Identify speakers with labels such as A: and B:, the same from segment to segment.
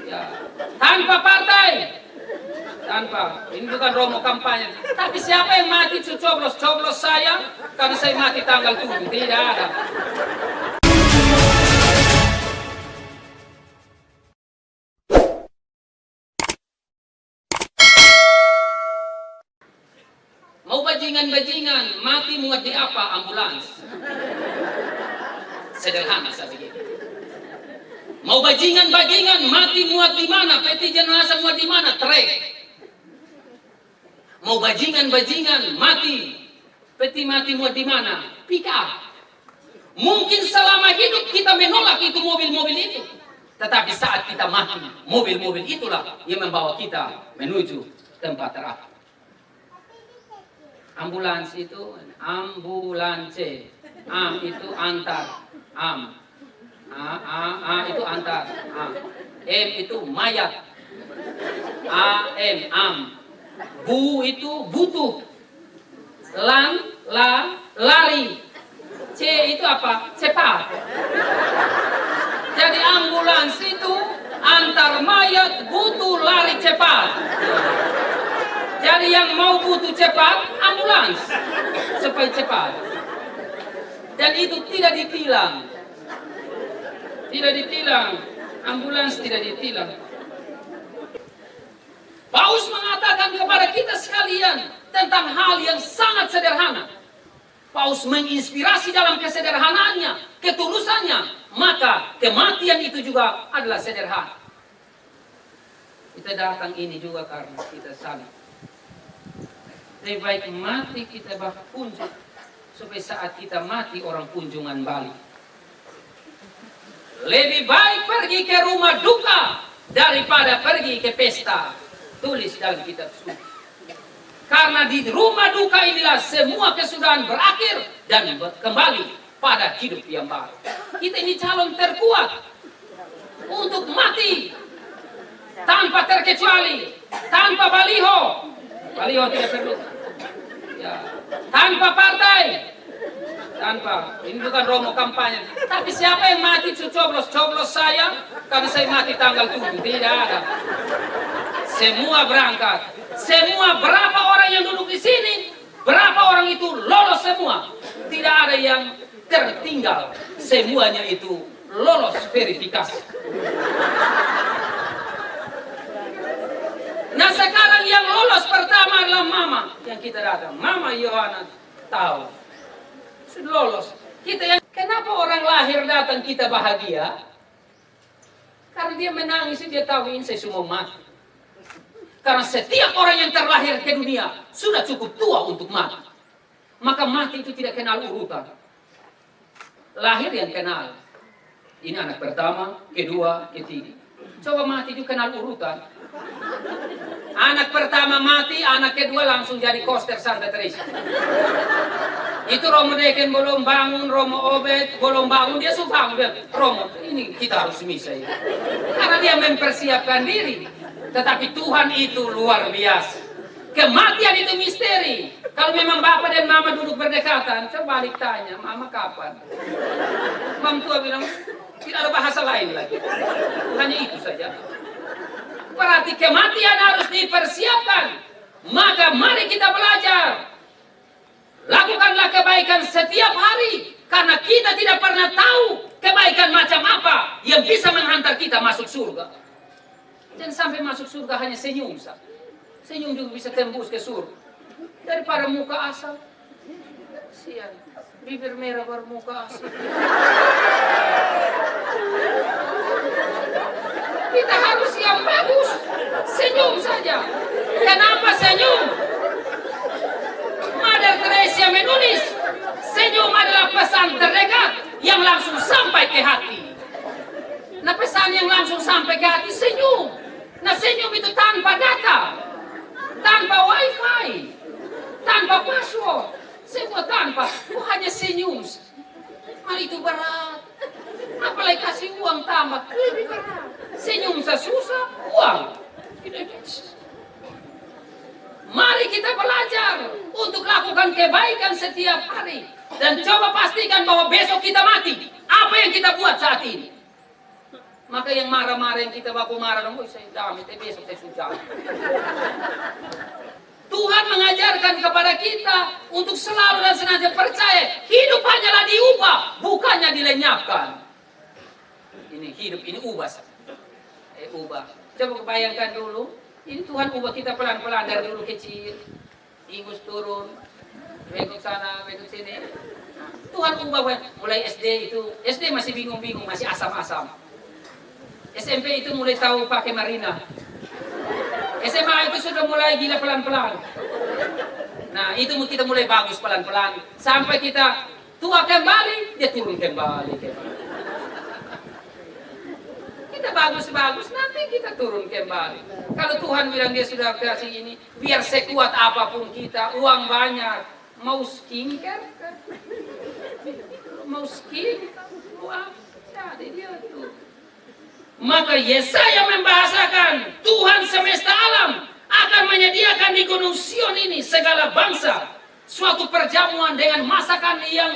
A: Ya, tanpa partai, tanpa, ini bukan Romo kampanye. Tapi siapa yang mati coblos saya karena saya mati tanggal 7, tidak ada. Mau bajingan-bajingan, mati muat di apa? Ambulans. Sederhana saya begini. Mau bajingan-bajingan, mati muat di mana? Peti jenazah muat di mana? Trek. Mau bajingan-bajingan, mati. Peti mati muat di mana? Pickup. Mungkin selama hidup kita menolak itu mobil-mobil itu. Tetapi saat kita mati, mobil-mobil itulah yang membawa kita menuju tempat terakhir. Ambulans itu ambulanse, am itu antar, am, a itu antar, m itu mayat, am, bu itu butuh, lari, c itu apa? Cepat. Jadi ambulans itu antar mayat, butuh, lari, cepat. Jadi yang mau butuh cepat, ambulans supaya cepat. Dan itu tidak ditilang. Tidak ditilang. Ambulans tidak ditilang. Paus mengatakan kepada kita sekalian tentang hal yang sangat sederhana. Paus menginspirasi dalam kesederhanaannya, ketulusannya. Maka kematian itu juga adalah sederhana. Kita datang ini juga karena kita sadar. Lebih baik mati kita berkunjung supaya saat kita mati orang kunjungan balik. Lebih baik pergi ke rumah duka daripada pergi ke pesta. Tulis dalam kitab suci. Karena di rumah duka inilah semua kesudahan berakhir dan kembali pada hidup yang baru. Kita ini calon terkuat untuk mati tanpa terkecuali, tanpa baliho. Baliho tidak perlu. Ya, tanpa partai, tanpa, ini bukan Romo kampanye. Tapi siapa yang mati coblos saya karena saya mati tanggal 7, tidak ada. Semua berangkat. Semua berapa orang yang duduk di sini, berapa orang itu lolos semua. Tidak ada yang tertinggal. Semuanya itu lolos verifikasi. Nah sekarang yang lolos pertama adalah mama yang kita datang. Mama Yohana tahu. Sudah lolos. Kita yang kenapa orang lahir datang kita bahagia? Karena dia menangis, dia tahu ini saya semua mati. Karena setiap orang yang terlahir ke dunia sudah cukup tua untuk mati. Maka mati itu tidak kenal urutan. Lahir yang kenal. Ini anak pertama, kedua, ketiga. Coba mati itu kenal urutan. Anak pertama mati, anak kedua langsung jadi koster Santa Teresa. Itu Romo Deken belum bangun, Romo Obed belum bangun, dia sudah bangun. Romo, ini kita harus misa ya. Karena dia mempersiapkan diri. Tetapi Tuhan itu luar biasa. Kematian itu misteri. Kalau memang bapak dan mama duduk berdekatan, coba balik tanya, mama kapan? Mam tua bilang, tidak ada bahasa lain lagi. Hanya itu saja. Berarti kematian harus dipersiapkan. Maka mari kita belajar. Lakukanlah kebaikan setiap hari. Karena kita tidak pernah tahu kebaikan macam apa yang bisa menghantar kita masuk surga. Jangan sampai masuk surga hanya senyum saja. Senyum juga bisa tembus ke surga. Daripada muka asal. Sian, bibir merah bermuka asal. Kita harus yang bagus. Senyum saja. Kenapa senyum? Mother Teresa menulis, senyum adalah pesan terdekat yang langsung sampai ke hati. Nah pesan yang langsung sampai ke hati senyum. Nah senyum itu tanpa data, tanpa wifi, tanpa password, semua tanpa. Hanya senyum. Hal itu berat. Apalagi kasih uang tambah lebih berat. Senyum sesusah, uang tidak bisa. Mari kita belajar untuk lakukan kebaikan setiap hari. Dan coba pastikan bahwa besok kita mati. Apa yang kita buat saat ini? Maka yang marah-marah yang kita baku marah, oh saya dami, besok saya sudah. Tuhan mengajarkan kepada kita untuk selalu dan senantiasa percaya hidup hanyalah diubah, bukannya dilenyapkan. Ini hidup ini ubah. Ubah. Coba bayangkan dulu, ini Tuhan ubah kita pelan-pelan dari dulu kecil, ingus turun, bengkok sana, bengkok sini. Tuhan ubah mulai SD itu, SD masih bingung-bingung, masih asam-asam. SMP itu mulai tahu pakai marina. SMA itu sudah mulai gila pelan-pelan. Nah, itu kita mulai bagus pelan-pelan. Sampai kita tua kembali, dia turun kembali. Kita bagus-bagus, nanti kita turun kembali. Kalau Tuhan bilang dia sudah kasih ini, biar sekuat apapun kita, uang banyak, mau skincare, mau skin, wah, jadi dia tuh. Maka Yesaya membahasakan Tuhan semesta alam akan menyediakan di Gunung Sion ini segala bangsa suatu perjamuan dengan masakan yang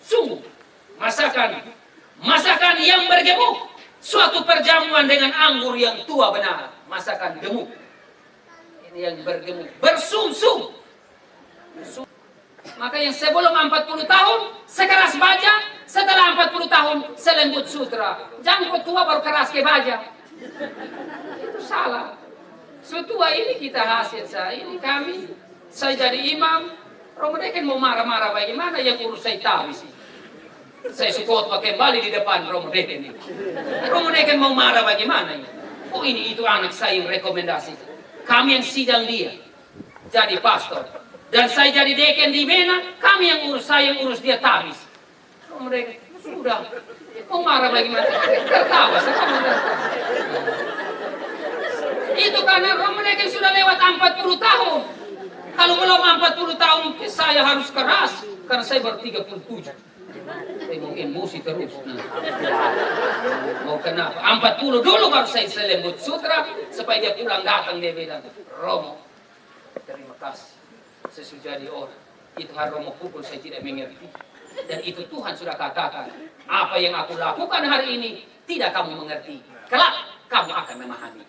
A: sungguh, masakan yang bergemuk, suatu perjamuan dengan anggur yang tua benar, masakan gemuk. Ini yang bergemuk, bersumsum. Maka yang sebelum 40 tahun sekeras baja, setelah 40 tahun selembut sutra. Jangan tua baru keras ke baja. Itu salah. Setua ini kita hasil saya. Ini kami, saya jadi imam. Romodekan mau marah-marah bagaimana yang urus saya tahu sih. Saya suka pakai kembali di depan Romodekan ini. Romodekan mau marah bagaimana ini. Oh ini itu anak saya yang rekomendasi. Kami yang sidang dia. Jadi pastor. Dan saya jadi deken di Bena, kami yang urus, saya yang urus dia tabis. Mereka sudah, mau marah bagaimana? Tertawa, itu karena mereka sudah lewat 40 tahun. Kalau belum 40 tahun, saya harus keras, karena saya baru 37. Saya mau emosi terus. Mau kenapa? 40 dulu baru saya selembut sutra, supaya dia pulang datang, dia bilang, Romo, terima kasih. Saya sudah jadi orang. Itu Romo pukul saya tidak mengerti. Dan itu Tuhan sudah katakan. Apa yang aku lakukan hari ini tidak kamu mengerti. Kelak kamu akan memahami.